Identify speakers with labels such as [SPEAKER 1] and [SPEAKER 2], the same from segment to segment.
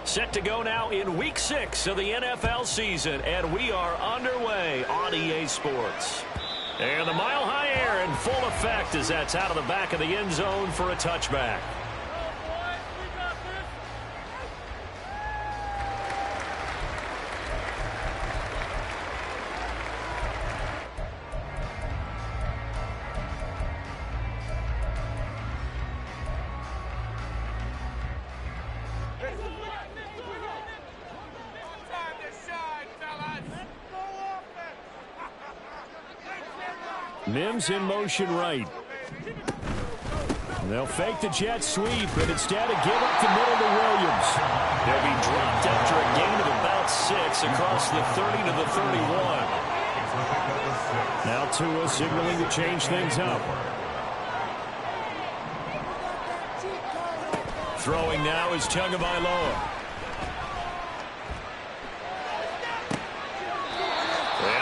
[SPEAKER 1] Set to go now in Week 6 of the NFL season, and we are underway on EA Sports. And the mile-high air in full effect as that's out of the back of the end zone for a touchback. Mims in motion right. They'll fake the jet sweep, but instead give up the middle to Williams. He'll be dropped after a gain of about 6 across the 30 to the 31. Now Tua signaling to change things up. Throwing now is Tagovailoa.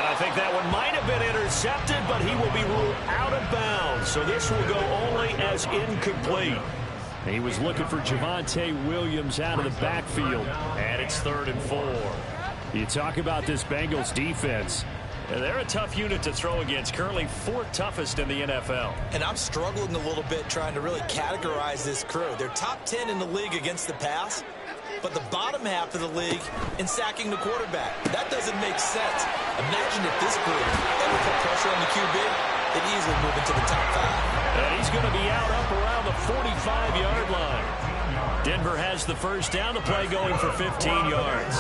[SPEAKER 1] I think that one might have been intercepted, but he will be ruled out of bounds. So this will go only as incomplete. He was looking for Javonte Williams out of the backfield. And it's 3rd and 4. You talk about this Bengals defense. They're a tough unit to throw against. Currently 4th toughest in the NFL. And I'm struggling a little bit trying to really categorize this crew. They're top 10 in the league against the pass, but the bottom half of the league in sacking the quarterback. That doesn't make sense. Imagine if this group ever put pressure on the QB, they'd easily move into the top 5. And he's going to be out up around the 45-yard line. Denver has the first down. The play going for 15 yards.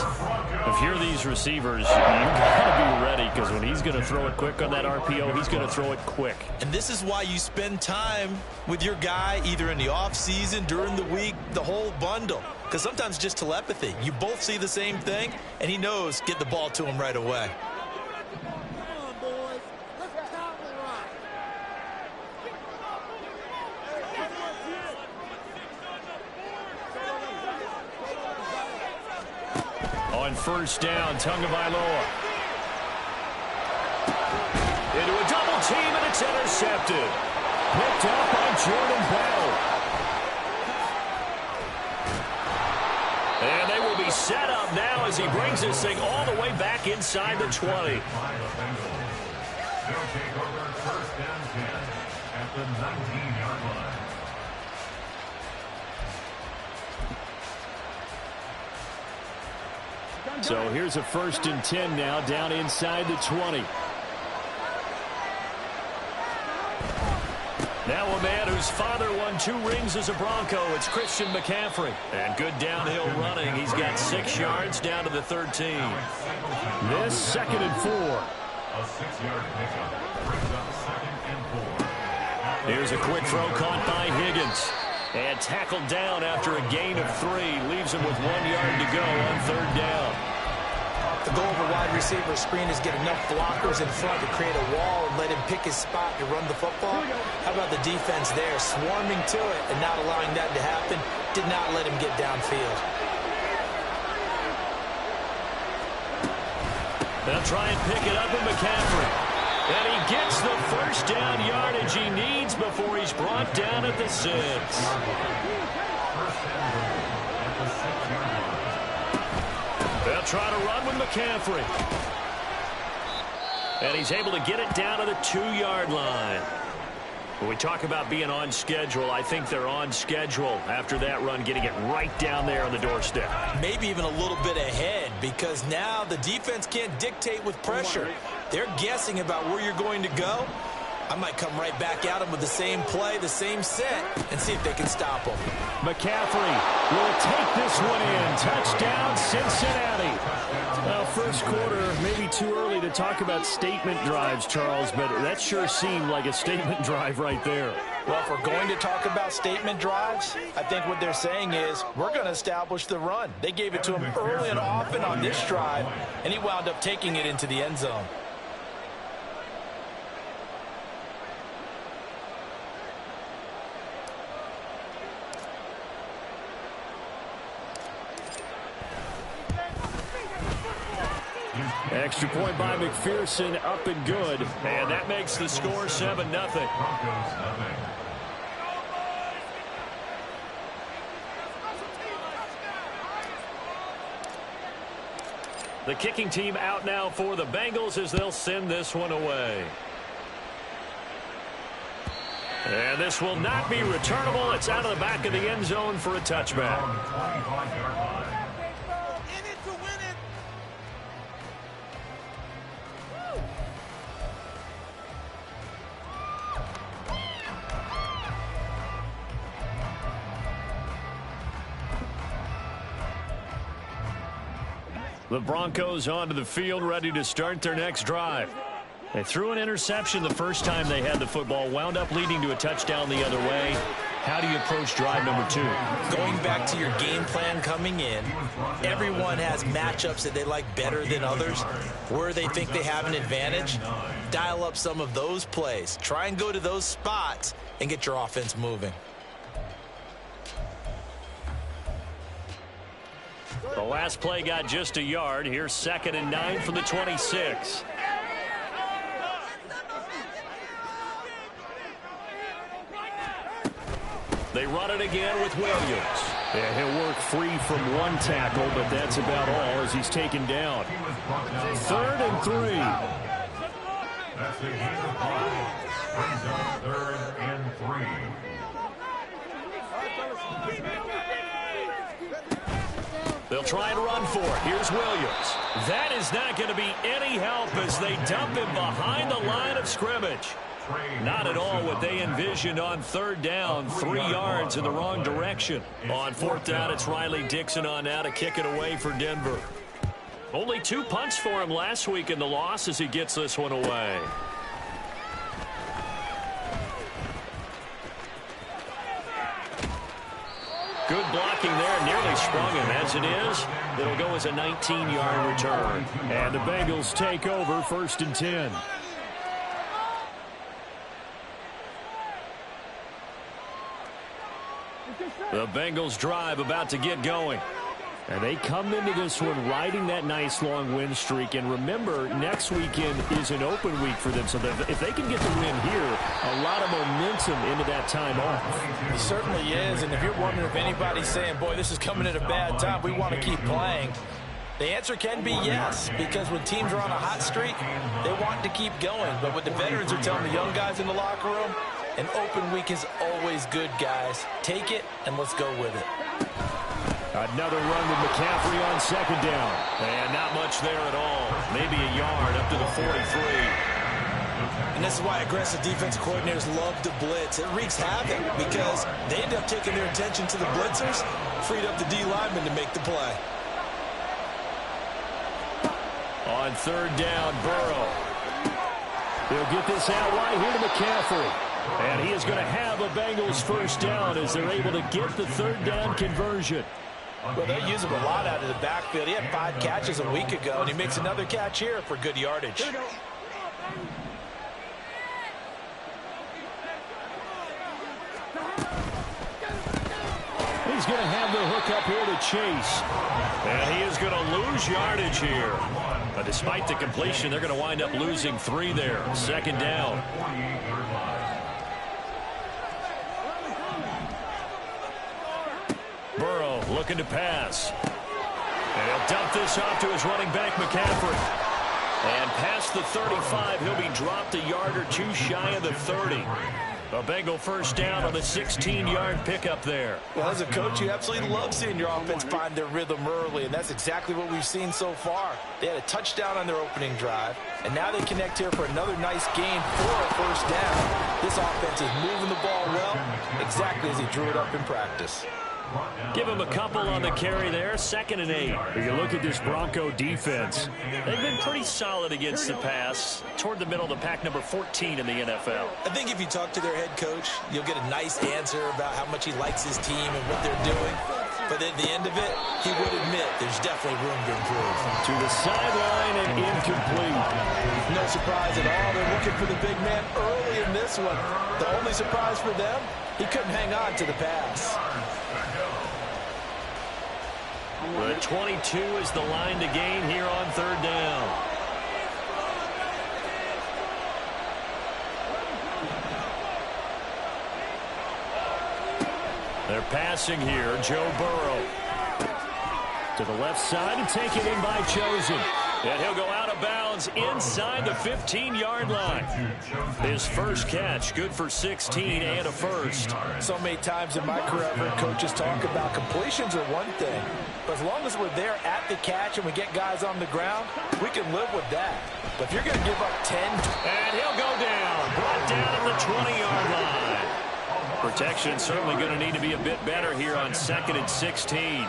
[SPEAKER 1] If you're these receivers, you've got to be ready, because when he's going to throw it quick on that RPO, he's going to throw it quick. And this is why you spend time with your guy either in the offseason, during the week, the whole bundle. Because sometimes just telepathy. You both see the same thing, and he knows get the ball to him right away. On first down, Tagovailoa. Into a double team, and it's intercepted. Picked up by Jordan Bell. And they will be set up now as he brings this thing all the way back inside the 20.
[SPEAKER 2] They'll take over first down 10 at the 19-yard line.
[SPEAKER 1] So here's a 1st and 10 now, down inside the 20. Now a man whose father won 2 rings as a Bronco. It's Christian McCaffrey. And good downhill running. He's got 6 yards down to the 13. This 2nd and 4.
[SPEAKER 2] A 6-yard pickup brings up 2nd and 4.
[SPEAKER 1] Here's a quick throw caught by Higgins. And tackled down after a gain of 3. Leaves him with 1 yard to go on 3rd down.
[SPEAKER 3] The goal of a wide receiver screen is get enough blockers in front to create a wall and let him pick his spot to run the football. How about the defense there, swarming to it and not allowing that to happen? Did not let him get downfield.
[SPEAKER 1] They'll try and pick it up with McCaffrey. And he gets the first down yardage he needs before he's brought down at the 6. They'll try to run with McCaffrey. And he's able to get it down to the 2-yard line. When we talk about being on schedule, I think they're on schedule after that run, getting it right down there on the doorstep. Maybe even a little bit ahead, because now the defense can't dictate with pressure. They're guessing about where you're going to go. I might come right back at them with the same play, the same set, and see if they can stop them. McCaffrey will take this one in. Touchdown, Cincinnati. Well, first quarter, maybe too early to talk about statement drives, Charles, but that sure seemed like a statement drive right there.
[SPEAKER 3] Well, if we're going to talk about statement drives, I think what they're saying is we're going to establish the run. They gave it to him early and often on this drive, and he wound up taking it into the end zone.
[SPEAKER 1] Extra point by McPherson, up and good. And that makes the score 7-0. The kicking team out now for the Bengals as they'll send this one away. And this will not be returnable. It's out of the back of the end zone for a touchback. The Broncos onto the field, ready to start their next drive. They threw an interception the first time they had the football, wound up leading to a touchdown the other way. How do you approach drive number 2?
[SPEAKER 3] Going back to your game plan coming in, everyone has matchups that they like better than others. Where they think they have an advantage, dial up some of those plays. Try and go to those spots and get your offense moving.
[SPEAKER 1] The last play got just a yard. Here's 2nd and 9 from the 26. They run it again with Williams. Yeah, he'll work free from one tackle, but that's about all as he's taken down. 3rd and 3.
[SPEAKER 2] That's the end of play. Brings up 3rd and 3.
[SPEAKER 1] They'll try and run for it. Here's Williams. That is not going to be any help as they dump him behind the line of scrimmage. Not at all what they envisioned on 3rd down. 3 yards in the wrong direction. On 4th down, it's Riley Dixon on now to kick it away for Denver. Only 2 punts for him last week in the loss as he gets this one away. Good blocking there, nearly sprung him. As it is, it'll go as a 19-yard return. And the Bengals take over 1st and 10. The Bengals drive about to get going. And they come into this one riding that nice long win streak. And remember, next weekend is an open week for them. So that if they can get the win here, a lot of momentum into that time off.
[SPEAKER 3] It certainly is. And if you're wondering if anybody's saying, boy, this is coming at a bad time, we want to keep playing, the answer can be yes. Because when teams are on a hot streak, they want to keep going. But what the veterans are telling the young guys in the locker room, an open week is always good, guys. Take it, and let's go with it.
[SPEAKER 1] Another run with McCaffrey on 2nd down. And not much there at all. Maybe a yard up to the 43.
[SPEAKER 3] And this is why aggressive defensive coordinators love to blitz. It wreaks havoc because they end up taking their attention to the blitzers, freed up the D lineman to make the play.
[SPEAKER 1] On 3rd down, Burrow. They'll get this out right here to McCaffrey. And he is going to have a Bengals 1st down as they're able to get the 3rd down conversion.
[SPEAKER 3] Well, they use him a lot out of the backfield. He had 5 catches a week ago, and he makes another catch here for good yardage.
[SPEAKER 1] He's going to have the hook up here to Chase. And he is going to lose yardage here. But despite the completion, they're going to wind up losing 3 there. 2nd down. Burrow looking to pass. And he'll dump this off to his running back, McCaffrey. And past the 35, he'll be dropped a yard or 2 shy of the 30. A Bengal 1st down on the 16-yard pickup there.
[SPEAKER 3] Well, as a coach, you absolutely love seeing your offense find their rhythm early, and that's exactly what we've seen so far. They had a touchdown on their opening drive, and now they connect here for another nice gain for a 1st down. This offense is moving the ball well, exactly as he drew it up in practice.
[SPEAKER 1] Give him a couple on the carry there. 2nd and 8. If you look at this Bronco defense, they've been pretty solid against the pass. Toward the middle of the pack, number 14 in the NFL.
[SPEAKER 3] I think if you talk to their head coach, you'll get a nice answer about how much he likes his team and what they're doing. But at the end of it, he would admit there's definitely room to improve.
[SPEAKER 1] To the sideline and incomplete.
[SPEAKER 3] No surprise at all. They're looking for the big man early in this one. The only surprise for them, he couldn't hang on to the pass.
[SPEAKER 1] The 22 is the line to gain here on 3rd down. They're passing here. Joe Burrow. To the left side and taken in by Chosen. And he'll go out of bounds inside the 15-yard line. His first catch, good for 16 and a first.
[SPEAKER 3] So many times in my career, I've heard coaches talk about completions are one thing. But as long as we're there at the catch and we get guys on the ground, we can live with that. But if you're going to give up 10...
[SPEAKER 1] And he'll go down. Brought down at the 20-yard line. Protection certainly going to need to be a bit better here on 2nd and 16.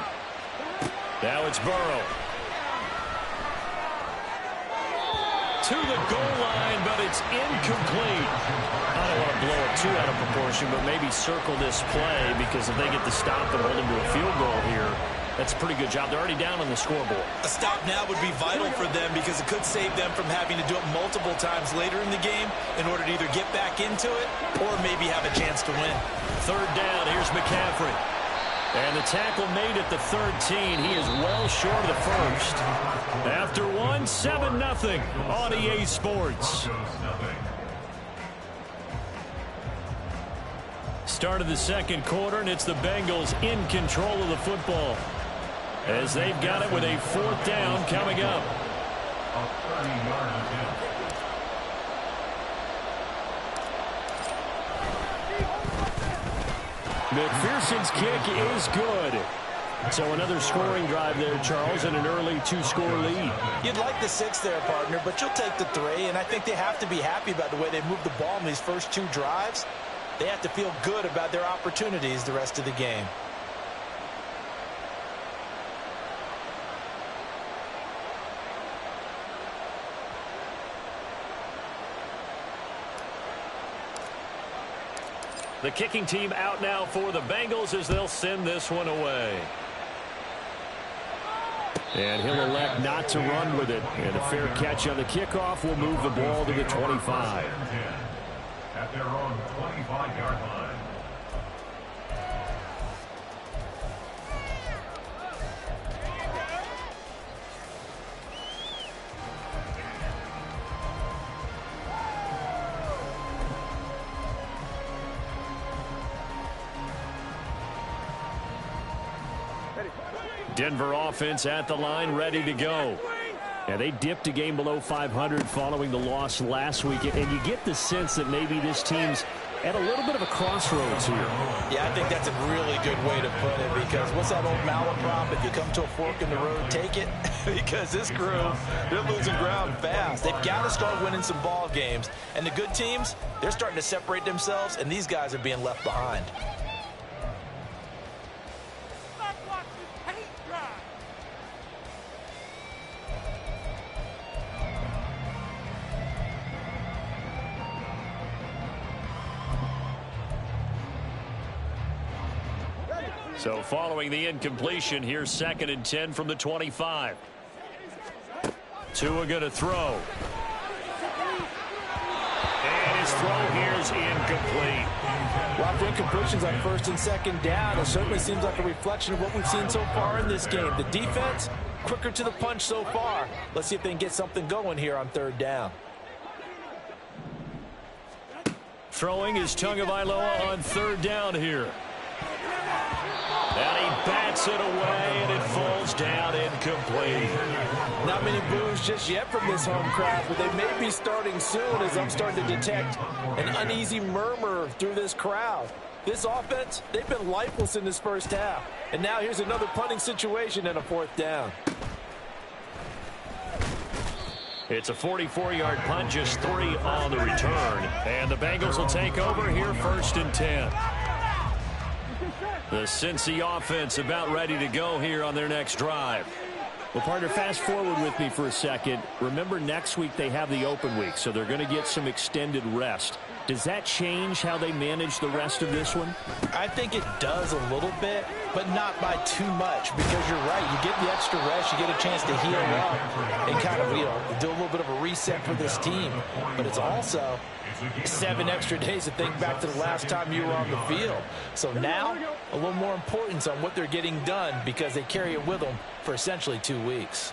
[SPEAKER 1] Now it's Burrow. To the goal line, but it's incomplete. I don't want to blow it too out of proportion, but maybe circle this play, because if they get the stop and hold them to a field goal here, that's a pretty good job. They're already down on the scoreboard.
[SPEAKER 3] A stop now would be vital for them, because it could save them from having to do it multiple times later in the game in order to either get back into it or maybe have a chance to win. 3rd down, here's McCaffrey. And the tackle made at the 13. He is well short of the first. After one, 7-0 on EA Sports. Start of the second quarter, and it's the Bengals in control of the football, as they've got it with a 4th down coming up. McPherson's kick is good. So another scoring drive there, Charles, and an early 2-score lead. You'd like the 6 there, partner, but you'll take the 3, and I think they have to be happy about the way they moved the ball in these first 2 drives. They have to feel good about their opportunities the rest of the game.
[SPEAKER 1] The kicking team out now for the Bengals as they'll send this one away. And he'll elect not to run with it. And a fair catch on the kickoff will move the ball to the 25.
[SPEAKER 2] At their own 25-yard line.
[SPEAKER 1] Denver offense at the line, ready to go. Yeah, they dipped a game below 500 following the loss last week, and you get the sense that maybe this team's at a little bit of a crossroads here.
[SPEAKER 3] Yeah, I think that's a really good way to put it, because what's that old malaprop? If you come to a fork in the road, take it. Because this crew, they're losing ground fast. They've got to start winning some ball games. And the good teams, they're starting to separate themselves, and these guys are being left behind.
[SPEAKER 1] So following the incompletion, here's 2nd and 10 from the 25. Tua going to throw. And his throw here is incomplete.
[SPEAKER 3] Well, after incompletions on 1st and 2nd down, it certainly seems like a reflection of what we've seen so far in this game. The defense, quicker to the punch so far. Let's see if they can get something going here on 3rd down.
[SPEAKER 1] Throwing is Tagovailoa on 3rd down here. And he bats it away, and it falls down incomplete.
[SPEAKER 3] Not many boos just yet from this home crowd, but they may be starting soon, as I'm starting to detect an uneasy murmur through this crowd. This offense, they've been lifeless in this first half. And now here's another punting situation and a 4th down.
[SPEAKER 1] It's a 44-yard punt, just 3 on the return. And the Bengals will take over here, 1st and 10. The Cincy offense about ready to go here on their next drive. Well, partner, fast forward with me for a second. Remember, next week they have the open week, so they're going to get some extended rest. Does that change how they manage the rest of this one?
[SPEAKER 3] I think it does a little bit, but not by too much, because you're right. You get the extra rest, you get a chance to heal up and kind of, do a little bit of a reset for this team. But it's also 7 extra days to think back to the last time you were on the field. So now, a little more importance on what they're getting done, because they carry it with them for essentially 2 weeks.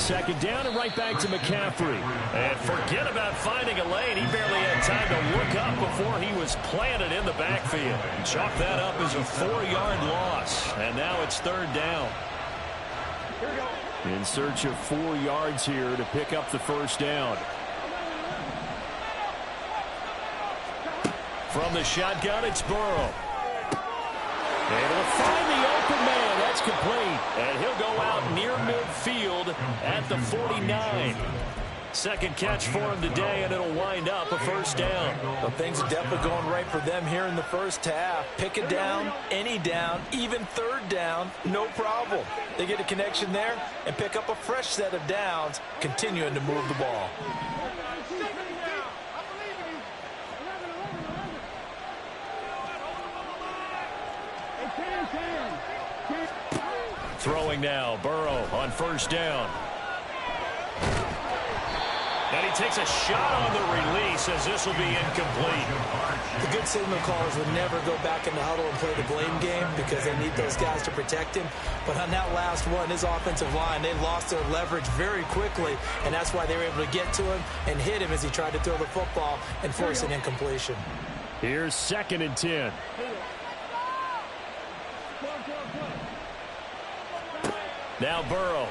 [SPEAKER 1] Second down and right back to McCaffrey. And forget about finding a lane. He barely had time to look up before he was planted in the backfield. Chalk that up as a 4-yard loss. And now it's third down. In search of 4 yards here to pick up the first down. From the shotgun, it's Burrow. Able to find the open man. That's complete. And he'll go out near midfield at the 49. Second catch for him today, and it'll wind up a first down.
[SPEAKER 3] Well, things are definitely going right for them here in the first half. Pick a down, any down, even third down, no problem. They get a connection there and pick up a fresh set of downs, continuing to move the ball.
[SPEAKER 1] Throwing now, Burrow on first down. And he takes a shot on the release as this will be incomplete.
[SPEAKER 3] The good signal callers would never go back in the huddle and play the blame game because they need those guys to protect him. But on that last one, his offensive line, they lost their leverage very quickly, and that's why they were able to get to him and hit him as he tried to throw the football and force an incompletion.
[SPEAKER 1] Here's 2nd and 10. Now Burrow.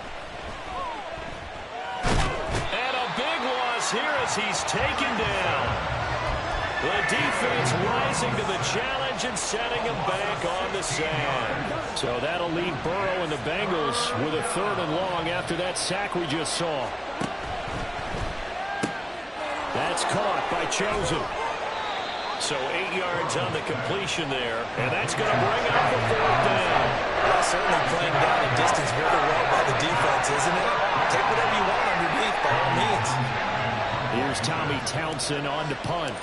[SPEAKER 1] And a big loss here as he's taken down. The defense rising to the challenge and setting him back on the sand. So that'll leave Burrow and the Bengals with a 3rd and long after that sack we just saw. That's caught by Chosen. So 8 yards on the completion there, and that's going to bring up the 4th down.
[SPEAKER 3] Well, certainly playing down a distance very well by the defense, isn't it? Take whatever you want underneath, by all means.
[SPEAKER 1] Here's Tommy Townsend on to punt.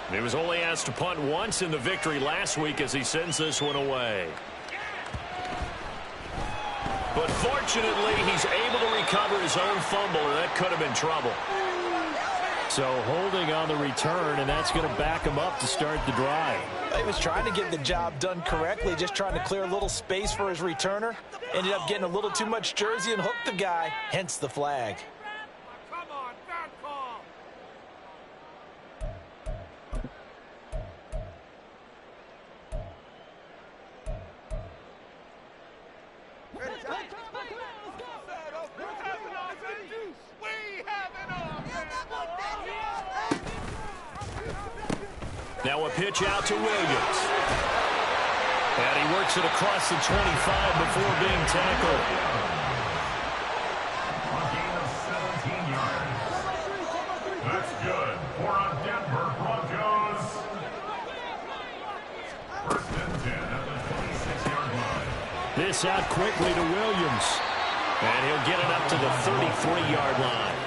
[SPEAKER 1] He was only asked to punt once in the victory last week as he sends this one away. But fortunately, he's able to recover his own fumble, and that could have been trouble. So holding on the return, and that's going to back him up to start the drive.
[SPEAKER 3] He was trying to get the job done correctly, just trying to clear a little space for his returner. Ended up getting a little too much jersey and hooked the guy, hence the flag.
[SPEAKER 4] Come on, bad call.
[SPEAKER 1] Now a pitch out to Williams. And he works it across the 25 before being tackled.
[SPEAKER 2] A gain of 17 yards. That's good for a Denver Broncos. 1st and 10 at the 26-yard line.
[SPEAKER 1] This out quickly to Williams. And he'll get it up to the 33-yard line.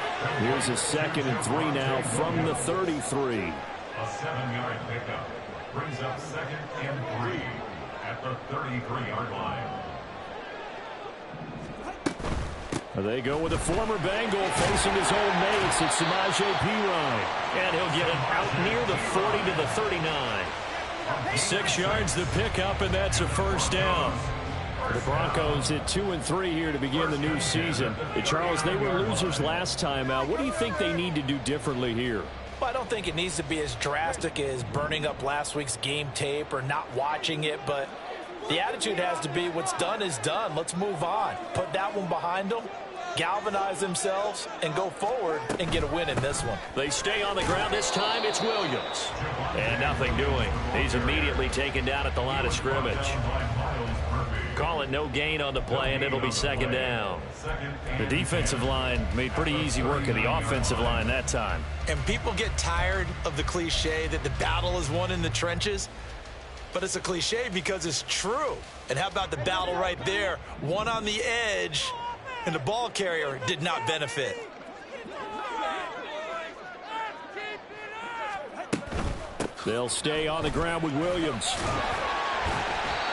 [SPEAKER 1] Here's a 2nd and 3 now from the 33.
[SPEAKER 2] A 7-yard pickup brings up 2nd and 3 at the 33-yard line.
[SPEAKER 1] They go with a former Bengal facing his old mates. It's Samaje Perine. And he'll get it out near the 40 to the 39. 6 yards the pickup, and that's a first down. The Broncos at 2-3 here to begin the new season. Charles, they were losers last time out. What do you think they need to do differently here?
[SPEAKER 3] Well, I don't think it needs to be as drastic as burning up last week's game tape or not watching it, but the attitude has to be what's done is done. Let's move on. Put that one behind them, galvanize themselves, and go forward and get a win in this one.
[SPEAKER 1] They stay on the ground. This time it's Williams. And nothing doing. He's immediately taken down at the line of scrimmage. Call it no gain on the play, and it'll be 2nd down. The defensive line made pretty easy work of the offensive line that time.
[SPEAKER 3] And people get tired of the cliche that the battle is won in the trenches. But it's a cliche because it's true. And how about the battle right there? One on the edge, and the ball carrier did not benefit.
[SPEAKER 1] They'll stay on the ground with Williams.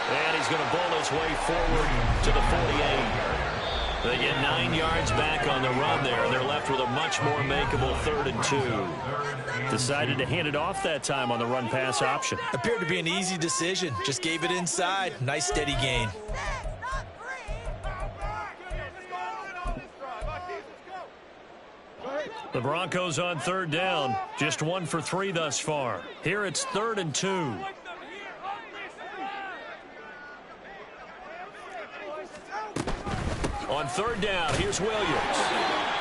[SPEAKER 1] And he's going to bowl his way forward to the 48. They get 9 yards back on the run there. They're left with a much more makeable 3rd and 2. Decided to hand it off that time on the run-pass option.
[SPEAKER 3] Appeared to be an easy decision. Just gave it inside. Nice steady gain.
[SPEAKER 1] The Broncos on third down. Just 1 for 3 thus far. Here it's 3rd and 2. On third down, here's Williams.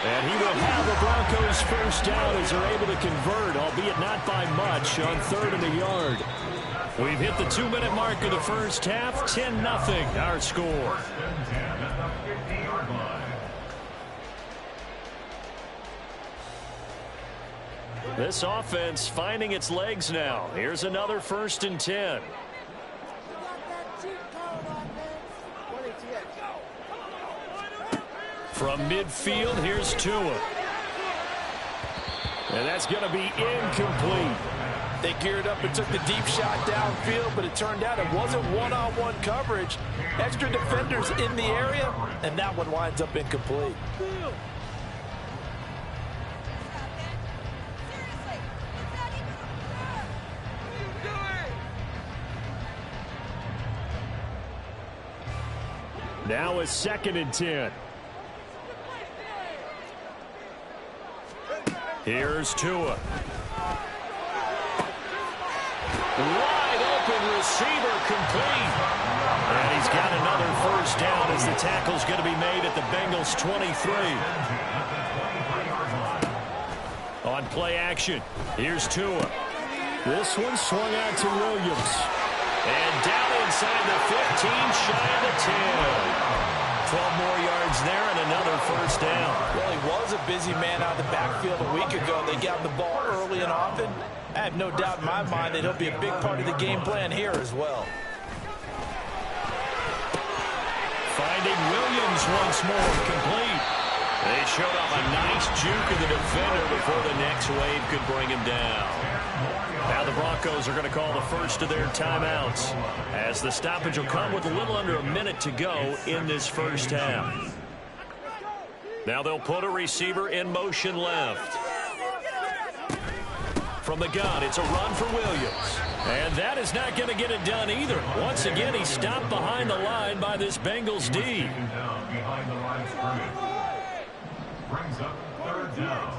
[SPEAKER 1] And he will have the Broncos first down as they're able to convert, albeit not by much, on 3rd and a yard. We've hit the 2-minute mark of the first half. 10-0 our score. This offense finding its legs now. Here's another 1st and 10. From midfield, here's Tua. And that's going to be incomplete.
[SPEAKER 3] They geared up and took the deep shot downfield, but it turned out it wasn't one-on-one coverage. Extra defenders in the area, and that one winds up incomplete.
[SPEAKER 1] Now it's 2nd and 10. Here's Tua. Wide open receiver complete. And he's got another first down as the tackle's going to be made at the Bengals 23. On play action, here's Tua. This one swung out to Williams. And down inside the 15, shy of the 10. 12 more yards there and another first down.
[SPEAKER 3] Well, he was a busy man out of the backfield a week ago. They got the ball early and often. I have no doubt in my mind that he'll be a big part of the game plan here as well.
[SPEAKER 1] Finding Williams once more, complete. They showed off a nice juke of the defender before the next wave could bring him down. Now the Broncos are going to call the first of their timeouts, as the stoppage will come with a little under a minute to go in this first half. Now they'll put a receiver in motion left. From the gun, it's a run for Williams. And that is not going to get it done either. Once again, he's stopped behind the line by this Bengals D.
[SPEAKER 2] Brings up 3rd down.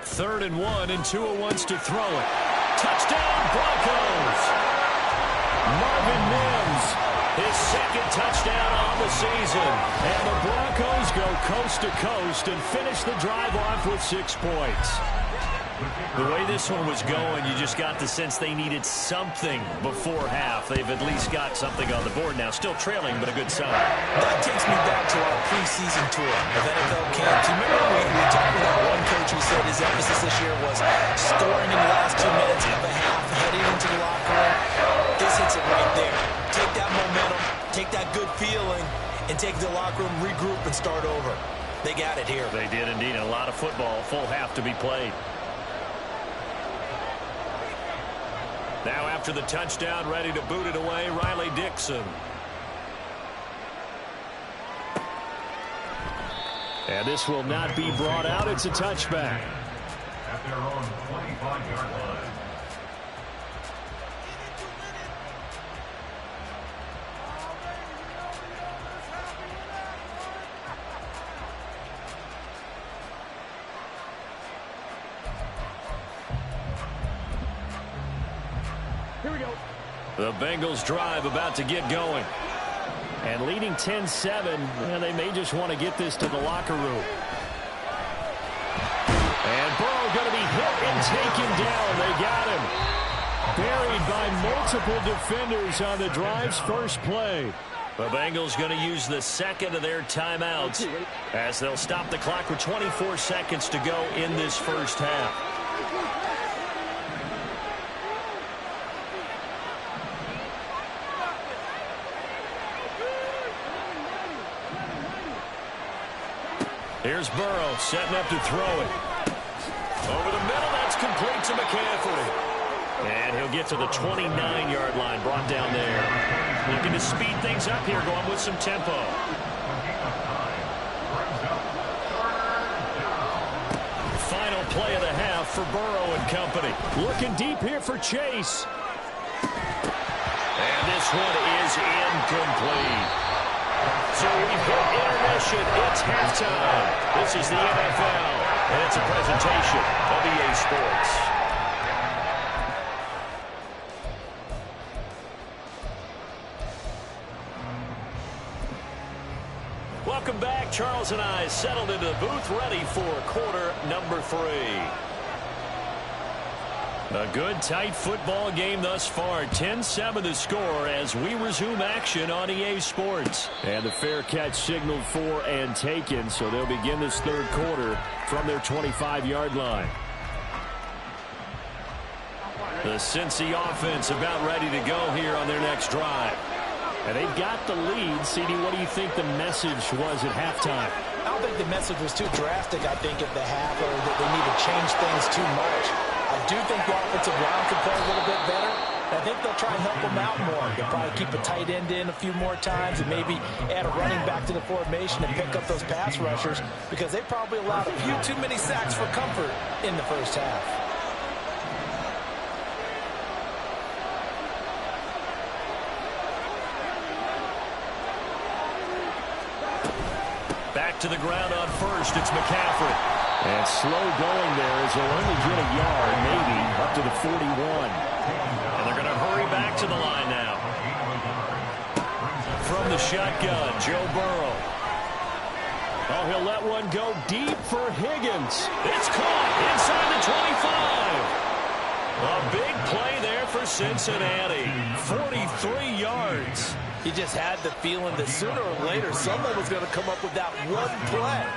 [SPEAKER 1] Third and 1, and Tua wants to throw it. Touchdown, Broncos! Marvin Mims, his 2nd touchdown on the season. And the Broncos go coast to coast and finish the drive off with 6 points. The way this one was going, you just got the sense they needed something before half. They've at least got something on the board now. Still trailing, but a good sign.
[SPEAKER 3] That takes me back to our preseason tour of NFL camps. You remember we talked about one coach who said his emphasis this year was scoring in the last 2 minutes of a half, heading into the locker room. This hits it right there. Take that momentum, take that good feeling, and take the locker room, regroup, and start over. They got it here.
[SPEAKER 1] They did indeed. A lot of football, full half to be played. Now after the touchdown, ready to boot it away, Riley Dixon. And this will not be brought out. It's a touchback.
[SPEAKER 2] At their own 25-yard line.
[SPEAKER 1] Here we go. The Bengals drive about to get going. And leading 10-7, and they may just want to get this to the locker room. And Burrow going to be hit and taken down. They got him. Buried by multiple defenders on the drive's first play. The Bengals going to use the 2nd of their timeouts as they'll stop the clock with 24 seconds to go in this first half. Here's Burrow setting up to throw it. Over the middle, that's complete to McCaffrey. And he'll get to the 29-yard line, brought down there. Looking to speed things up here, going with some tempo. Final play of the half for Burrow and company. Looking deep here for Chase. And this one is incomplete. So we've hit intermission. It's halftime. This is the NFL, and it's a presentation of EA Sports. Welcome back. Charles and I settled into the booth, ready for quarter number 3. A good, tight football game thus far. 10-7 the score as we resume action on EA Sports. And the fair catch signaled for and taken, so they'll begin this third quarter from their 25-yard line. The Cincy offense about ready to go here on their next drive. And they've got the lead. CD, what do you think the message was at halftime?
[SPEAKER 3] I don't think the message was too drastic, I think, at the half, or that they need to change things too much. I do think the offensive line could play a little bit better. I think they'll try and help them out more. They'll probably keep a tight end in a few more times and maybe add a running back to the formation and pick up those pass rushers because they probably allowed a few too many sacks for comfort in the first half.
[SPEAKER 1] Back to the ground on first. It's McCaffrey. And slow going there as they'll only get a yard, maybe, up to the 41. And they're going to hurry back to the line now. From the shotgun, Joe Burrow. Oh, he'll let one go deep for Higgins. It's caught inside the 25. A big play there for Cincinnati. 43 yards.
[SPEAKER 3] He just had the feeling that sooner or later someone was going to come up with that one play.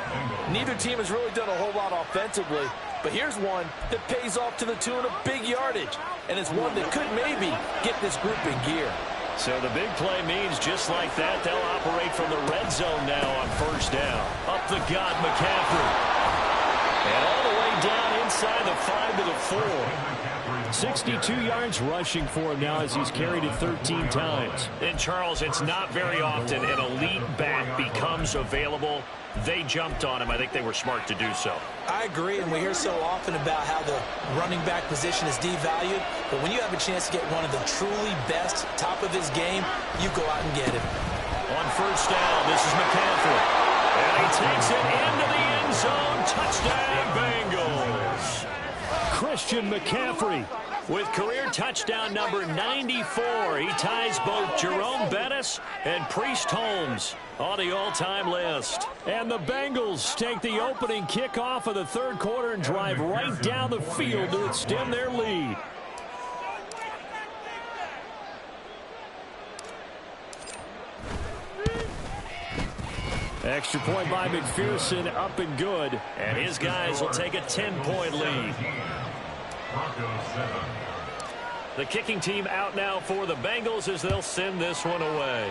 [SPEAKER 3] Neither team has really done a whole lot offensively, but here's one that pays off to the tune of big yardage, and it's one that could maybe get this group in gear.
[SPEAKER 1] So the big play means just like that, they'll operate from the red zone now on first down. Up the gut, McCaffrey. And all the way down inside the 5 to the 4. 62 yards rushing for him now as he's carried it 13 times. And, Charles, it's not very often an elite back becomes available. They jumped on him. I think they were smart to do so.
[SPEAKER 3] I agree, and we hear so often about how the running back position is devalued. But when you have a chance to get one of the truly best, top of his game, you go out and get it.
[SPEAKER 1] On first down, this is McCaffrey. And he takes it into the end zone. Touchdown, Bengals. Christian McCaffrey with career touchdown number 94. He ties both Jerome Bettis and Priest Holmes on the all-time list. And the Bengals take the opening kickoff of the third quarter and drive right down the field to extend their lead. Extra point by McPherson, up and good. And his guys will take a 10-point lead. The kicking team out now for the Bengals as they'll send this one away.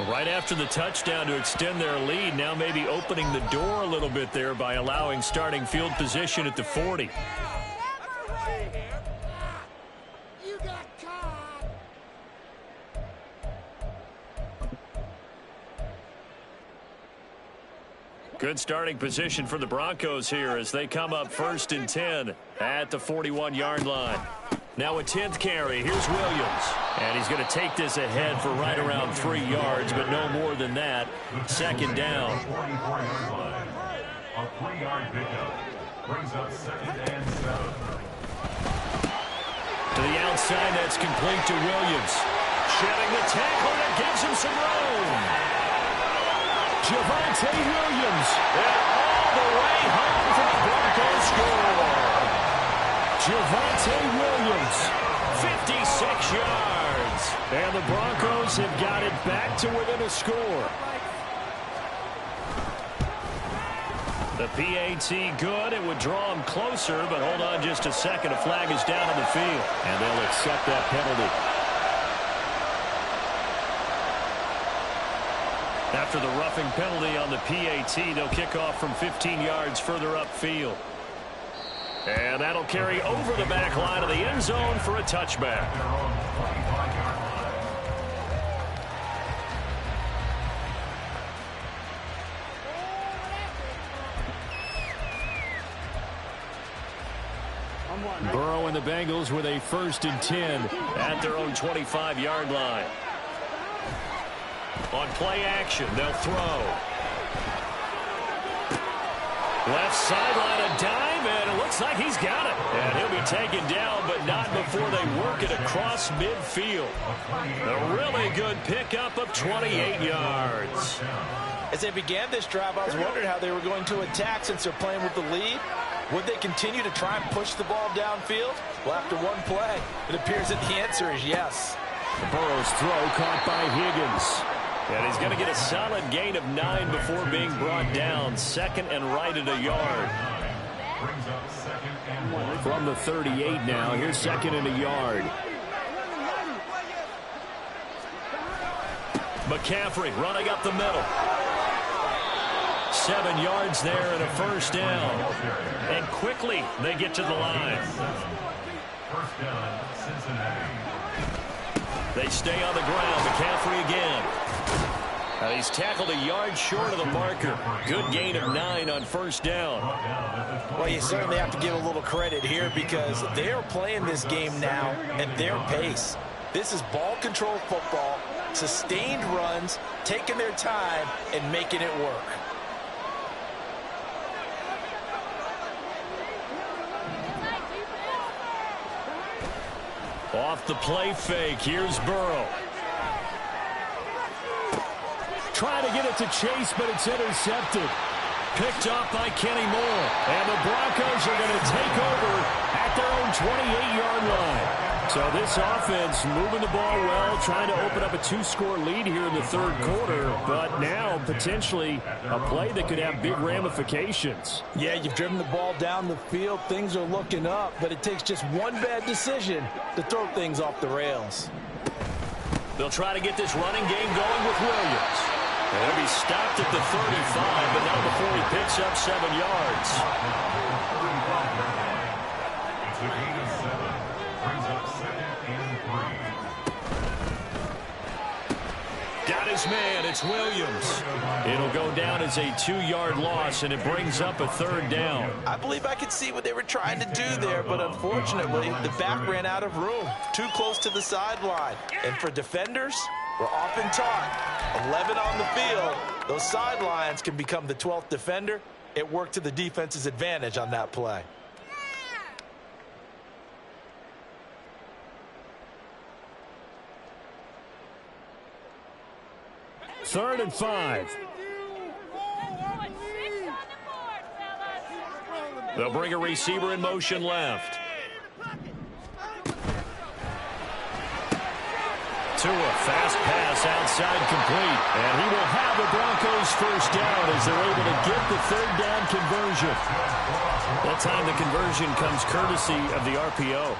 [SPEAKER 1] Right after the touchdown to extend their lead, now maybe opening the door a little bit there by allowing starting field position at the 40. Good starting position for the Broncos here as they come up 1st and 10 at the 41-yard line. Now a 10th carry. Here's Williams. And he's going to take this ahead for right around 3 yards, but no more than that. Second down.
[SPEAKER 2] A 3-yard pickup brings up 2nd and 7.
[SPEAKER 1] To the outside, that's complete to Williams. Shedding the tackle that gives him some room. Javonte Williams, and all the way home for the Broncos score. Javonte Williams, 56 yards. And the Broncos have got it back to within a score. The PAT good. It would draw him closer, but hold on just a second. A flag is down on the field, and they'll accept that penalty. After the roughing penalty on the PAT, they'll kick off from 15 yards further upfield. And that'll carry over the back line of the end zone for a touchback. Burrow and the Bengals with a 1st and 10 at their own 25-yard line. On play action, they'll throw. Left sideline, a dive, and it looks like he's got it. And he'll be taken down, but not before they work it across midfield. A really good pickup of 28 yards.
[SPEAKER 3] As they began this drive, I was wondering how they were going to attack since they're playing with the lead. Would they continue to try and push the ball downfield? Well, after one play, it appears that the answer is yes.
[SPEAKER 1] Burrow's throw caught by Higgins. And he's going to get a solid gain of 9 before being brought down. 2nd and right at a yard. From the 38 now, here's 2nd and a yard. McCaffrey running up the middle. 7 yards there and a 1st down. And quickly they get to the line.
[SPEAKER 2] 1st down, Cincinnati.
[SPEAKER 1] They stay on the ground. McCaffrey again. He's tackled a yard short of the marker. Good gain of 9 on 1st down.
[SPEAKER 3] Well, you certainly have to give a little credit here because they're playing this game now at their pace. This is ball control football, sustained runs, taking their time, and making it work.
[SPEAKER 1] Off the play fake, here's Burrow. Trying to get it to Chase, but it's intercepted. Picked off by Kenny Moore. And the Broncos are going to take over at their own 28-yard line. So this offense moving the ball well, trying to open up a 2-score lead here in the 3rd quarter. But now potentially a play that could have big ramifications.
[SPEAKER 3] Yeah, you've driven the ball down the field. Things are looking up, but it takes just one bad decision to throw things off the rails.
[SPEAKER 1] They'll try to get this running game going with Williams. And he'll be stopped at the 35, but not before he picks up 7 yards.
[SPEAKER 2] It's a gain of 7. Brings up 2nd and 3.
[SPEAKER 1] Got his man. It's Williams. It'll go down as a 2-yard loss, and it brings up a 3rd down.
[SPEAKER 3] I believe I could see what they were trying to do there, but unfortunately, the back ran out of room. Too close to the sideline. And for defenders, we're often taught 11 on the field. Those sidelines can become the 12th defender. It worked to the defense's advantage on that play.
[SPEAKER 1] Third and 5. They'll bring a receiver in motion left. Tua, fast pass outside complete. And he will have the Broncos 1st down as they're able to get the 3rd down conversion. That time the conversion comes courtesy of the RPO.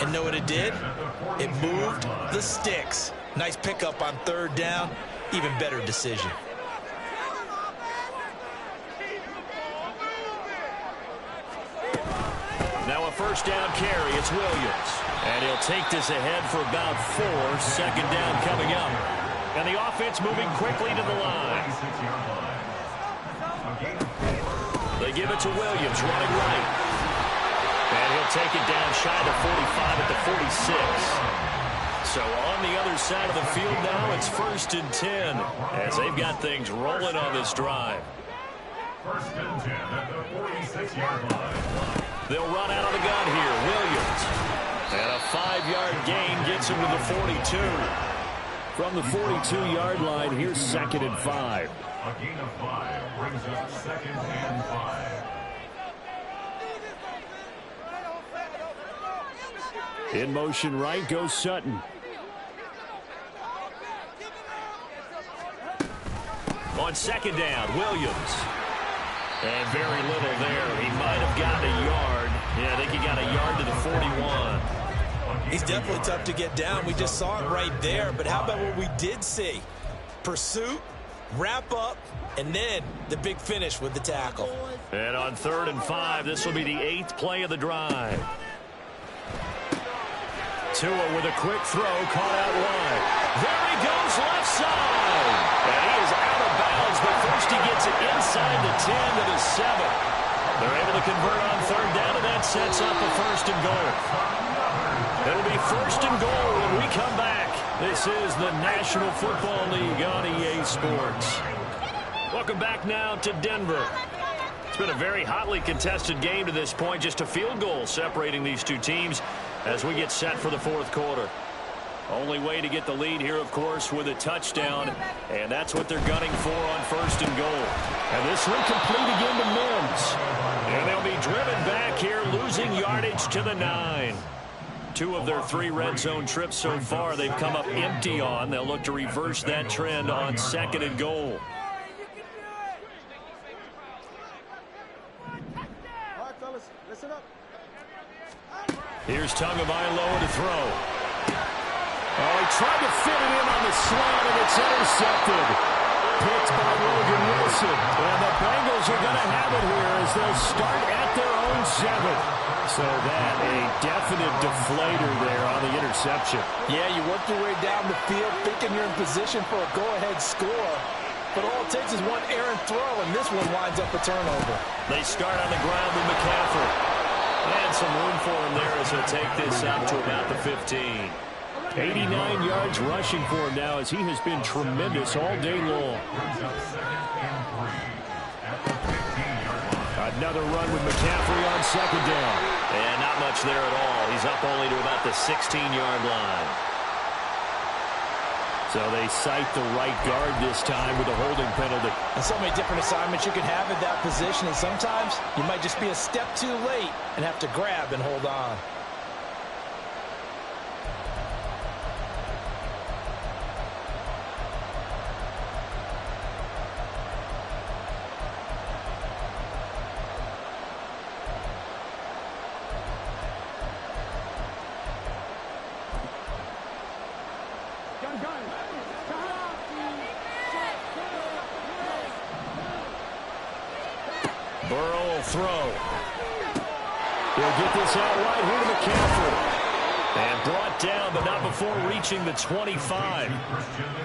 [SPEAKER 3] And know what it did? It moved the sticks. Nice pickup on 3rd down. Even better decision.
[SPEAKER 1] Now a 1st down carry. It's Williams. And he'll take this ahead for about 4. 2nd down coming up. And the offense moving quickly to the line. They give it to Williams running right. And he'll take it down shy of the 45 at the 46. So on the other side of the field now, it's 1st and 10 as they've got things rolling on this drive.
[SPEAKER 2] 1st and 10 at the 46-yard line.
[SPEAKER 1] They'll run out of the gun here. Williams. And a 5-yard gain gets him to the 42. From the 42-yard line, here's 2nd and 5.
[SPEAKER 2] A gain of 5 brings up 2nd and 5.
[SPEAKER 1] In motion right goes Sutton. On 2nd down, Williams. And very little there. He might have gotten a yard. Yeah, I think he got a yard to the 41.
[SPEAKER 3] He's definitely tough to get down. We just saw it right there. But how about what we did see? Pursuit, wrap up, and then the big finish with the tackle.
[SPEAKER 1] And on 3rd and 5, this will be the 8th play of the drive. Tua with a quick throw, caught out wide. There he goes, left side. And he is out of bounds, but first he gets it inside the 10 to the 7. They're able to convert on third down, and that sets up a first and goal. It'll be first and goal when we come back. This is the National Football League on EA Sports. Welcome back now to Denver. It's been a very hotly contested game to this point. Just a field goal separating these two teams as we get set for the fourth quarter. Only way to get the lead here, of course, with a touchdown, and that's what they're gunning for on first and goal. And this one complete again to Mims. And they'll be driven back here, losing yardage to the 9. 2 of their 3 red zone trips so far they've come up empty on. They'll look to reverse that trend on second and goal. Here's Tagovailoa to throw. Oh, he tried to fit it in on the slant, and it's intercepted. Picked by Logan Wilson. And the Bengals are going to have it here as they'll start at their own 7. So that a definite deflator there on the interception.
[SPEAKER 3] Yeah, you work your way down the field thinking you're in position for a go-ahead score. But all it takes is one errant throw, and this one winds up a turnover.
[SPEAKER 1] They start on the ground with McCaffrey. And some room for him there as he'll take this out to about the 15. 89 yards rushing for him now as he has been tremendous all day long. Another run with McCaffrey on second down. And not much there at all. He's up only to about the 16-yard line. So they cite the right guard this time with a holding penalty.
[SPEAKER 3] And so many different assignments you can have at that position, and sometimes you might just be a step too late and have to grab and hold on.
[SPEAKER 1] Burrow will throw. He'll get this out right here to McCaffrey. And brought down, but not before reaching the 25.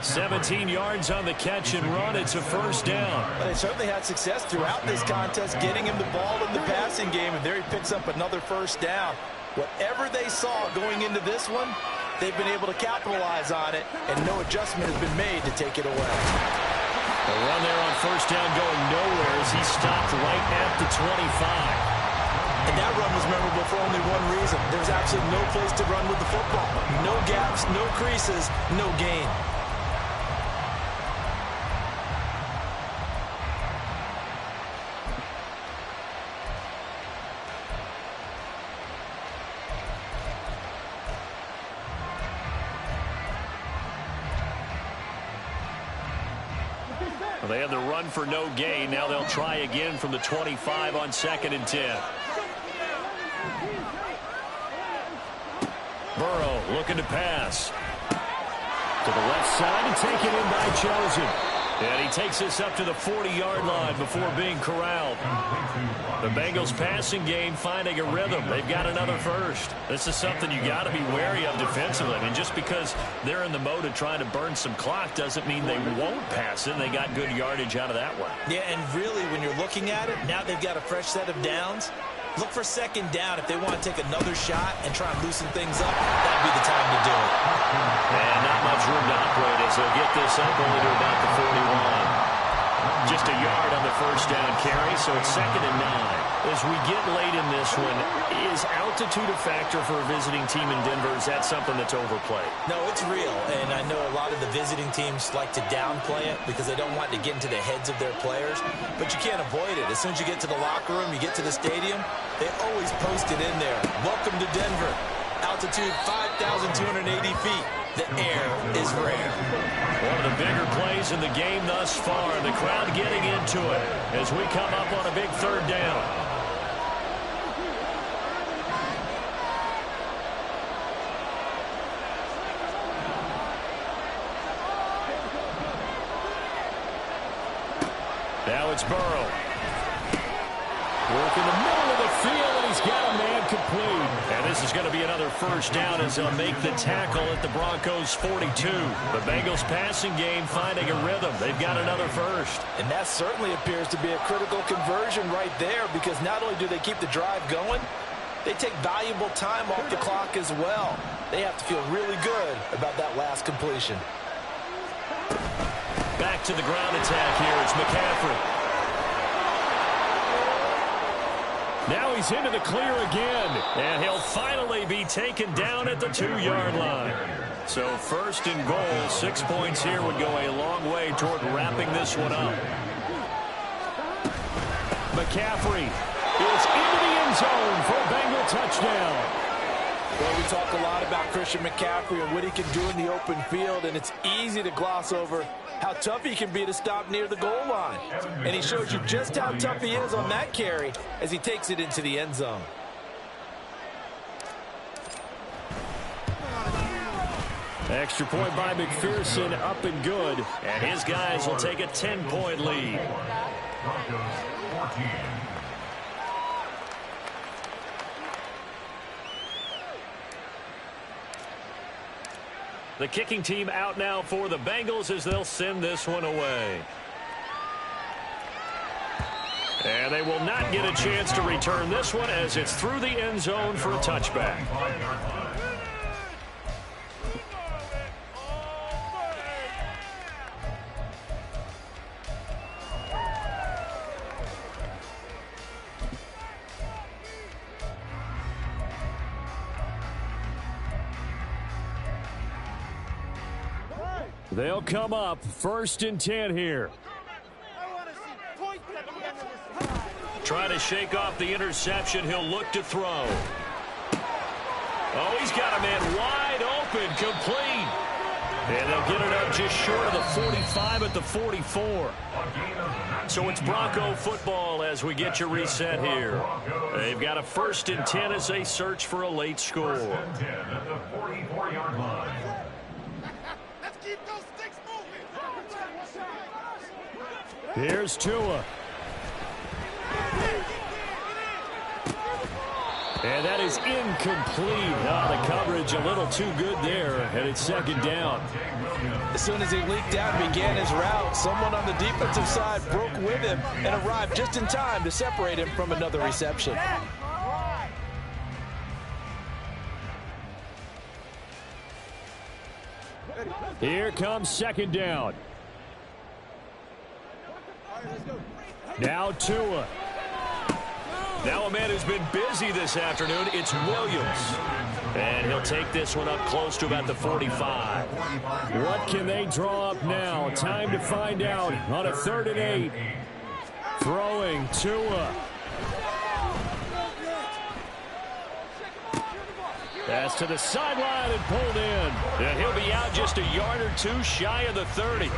[SPEAKER 1] 17 yards on the catch and run. It's a first down.
[SPEAKER 3] But they certainly had success throughout this contest, getting him the ball in the passing game, and there he picks up another first down. Whatever they saw going into this one, they've been able to capitalize on it, and no adjustment has been made to take it away.
[SPEAKER 1] The run there on first down going nowhere as he stopped right at the 25.
[SPEAKER 3] And that run was memorable for only one reason. There's actually no place to run with the football. No gaps, no creases, no gain.
[SPEAKER 1] Well, they had the run for no gain. Now they'll try again from the 25 on second and 10. Burrow looking to pass. To the left side and taken in by Chosen. And he takes this up to the 40-yard line before being corralled. The Bengals passing game finding a rhythm. They've got another first. This is something you got to be wary of defensively. I mean, just because they're in the mode of trying to burn some clock doesn't mean they won't pass it. They got good yardage out of that one.
[SPEAKER 3] Yeah, and really, when you're looking at it, now they've got a fresh set of downs. Look for second down if they want to take another shot and try and loosen things up. That'd be the time to do it.
[SPEAKER 1] And not much room to operate as they'll get this up only to about the 41. Just a yard on the first down carry, so it's second and 9. As we get late in this one, is altitude a factor for a visiting team in Denver? Is that something that's overplayed?
[SPEAKER 3] No, it's real, and I know a lot of the visiting teams like to downplay it because they don't want to get into the heads of their players, but you can't avoid it. As soon as you get to the locker room, you get to the stadium, they always post it in there. Welcome to Denver. Altitude 5,280 feet. The air is rare.
[SPEAKER 1] One of the bigger plays in the game thus far. The crowd getting into it as we come up on a big third down. Now it's Burrow. Work in the middle of the field, and he's got a man complete. And this is going to be another first down as they'll make the tackle at the Broncos' 42. The Bengals passing game finding a rhythm. They've got another first.
[SPEAKER 3] And that certainly appears to be a critical conversion right there, because not only do they keep the drive going, they take valuable time off the clock as well. They have to feel really good about that last completion.
[SPEAKER 1] Back to the ground attack here. It's McCaffrey. Now he's into the clear again, and he'll finally be taken down at the 2-yard line. So first and goal, 6 points here would go a long way toward wrapping this one up. McCaffrey is into the end zone for a Bengal touchdown.
[SPEAKER 3] Well, we talk a lot about Christian McCaffrey and what he can do in the open field, and it's easy to gloss over how tough he can be to stop near the goal line. And he shows you just how tough he is on that carry as he takes it into the end zone.
[SPEAKER 1] Extra point by McPherson, up and good. And his guys will take a 10-point lead.
[SPEAKER 2] Broncos 14.
[SPEAKER 1] The kicking team out now for the Bengals as they'll send this one away. And they will not get a chance to return this one as it's through the end zone for a touchback. They'll come up 1st and 10 here. Try to shake off the interception. He'll look to throw. Oh, he's got a man wide open, complete. And they'll get it up just short of the 45 at the 44. So it's Bronco football as we get you reset here. They've got a 1st and 10 as they search for a late score.
[SPEAKER 2] 1st and 10 at the 44-yard line.
[SPEAKER 1] Here's Tua. And that is incomplete. Oh, the coverage a little too good there, and it's 2nd down.
[SPEAKER 3] As soon as he leaked out and began his route, someone on the defensive side broke with him and arrived just in time to separate him from another reception.
[SPEAKER 1] Here comes 2nd down. Now Tua. Now a man who's been busy this afternoon, it's Williams. And he'll take this one up close to about the 45. What can they draw up now? Time to find out on a 3rd and 8. Throwing Tua. Pass to the sideline and pulled in. And he'll be out just a yard or two shy of the 30.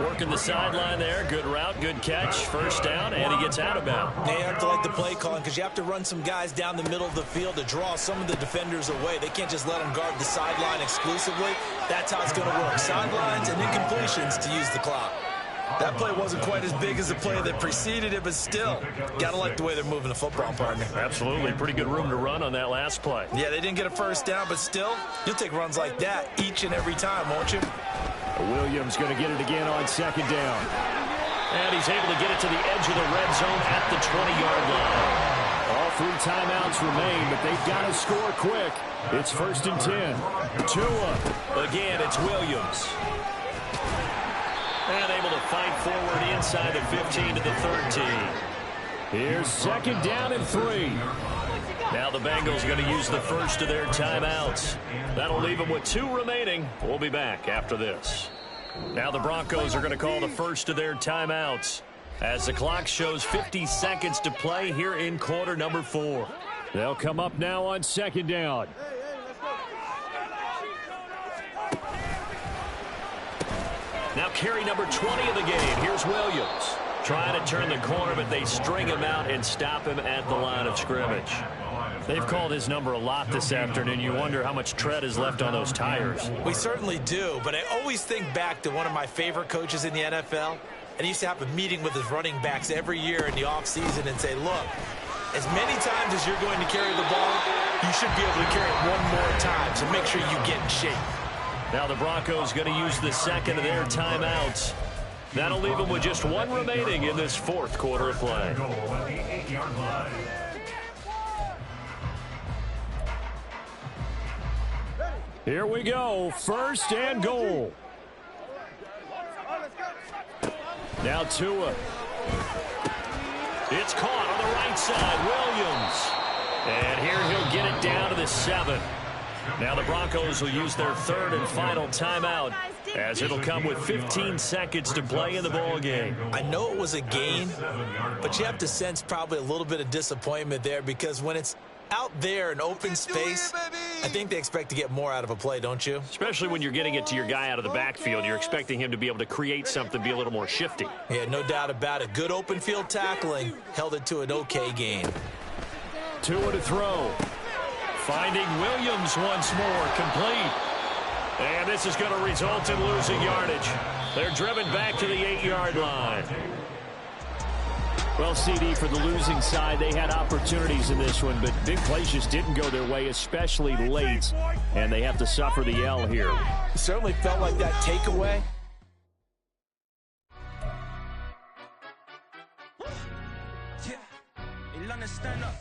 [SPEAKER 1] Working the sideline there. Good route, good catch. 1st down, and he gets out of bounds.
[SPEAKER 3] They have to like the play calling because you have to run some guys down the middle of the field to draw some of the defenders away. They can't just let them guard the sideline exclusively. That's how it's going to work. Sidelines and incompletions to use the clock. That play wasn't quite as big as the play that preceded it, but still, got to like the way they're moving the football, partner.
[SPEAKER 1] Absolutely. Pretty good room to run on that last play.
[SPEAKER 3] Yeah, they didn't get a 1st down, but still, you'll take runs like that each and every time, won't you?
[SPEAKER 1] Williams going to get it again on 2nd down. And he's able to get it to the edge of the red zone at the 20-yard line. All 3 timeouts remain, but they've got to score quick. It's 1st and 10. Tua. Again, it's Williams. And able to fight forward inside the 15 to the 13. Here's 2nd down and 3. Now the Bengals are going to use the first of their timeouts. That'll leave them with 2 remaining. We'll be back after this. Now the Broncos are going to call the first of their timeouts as the clock shows 50 seconds to play here in quarter number 4. They'll come up now on 2nd down. Now carry number 20 of the game. Here's Williams. Trying to turn the corner, but they string him out and stop him at the line of scrimmage. They've called his number a lot this afternoon. You wonder how much tread is left on those tires.
[SPEAKER 3] We certainly do, but I always think back to one of my favorite coaches in the NFL. And he used to have a meeting with his running backs every year in the offseason and say, look, As many times as you're going to carry the ball, you should be able to carry it one more time, so make sure you get in shape.
[SPEAKER 1] Now the Broncos going to use the second of their timeouts. That'll leave them with just one remaining in this fourth quarter of play. Here we go, first and goal. Now Tua. It's caught on the right side, Williams. And here he'll get it down to the 7. Now the Broncos will use their third and final timeout, as it'll come with 15 seconds to play in the ball game.
[SPEAKER 3] I know it was a gain, but you have to sense probably a little bit of disappointment there, because when it's out there in open space, I think they expect to get more out of a play, don't you?
[SPEAKER 1] Especially when you're getting it to your guy out of the backfield. You're expecting him to be able to create something, be a little more shifty.
[SPEAKER 3] Yeah, no doubt about it. Good open field tackling. Held it to an okay gain.
[SPEAKER 1] Tua to throw. Finding Williams once more, complete. And this is going to result in losing yardage. They're driven back to the 8-yard line. Well, CD, for the losing side, they had opportunities in this one, but big plays just didn't go their way, especially late, and they have to suffer the L here.
[SPEAKER 3] It certainly felt like that takeaway.
[SPEAKER 5] Yeah, stand up.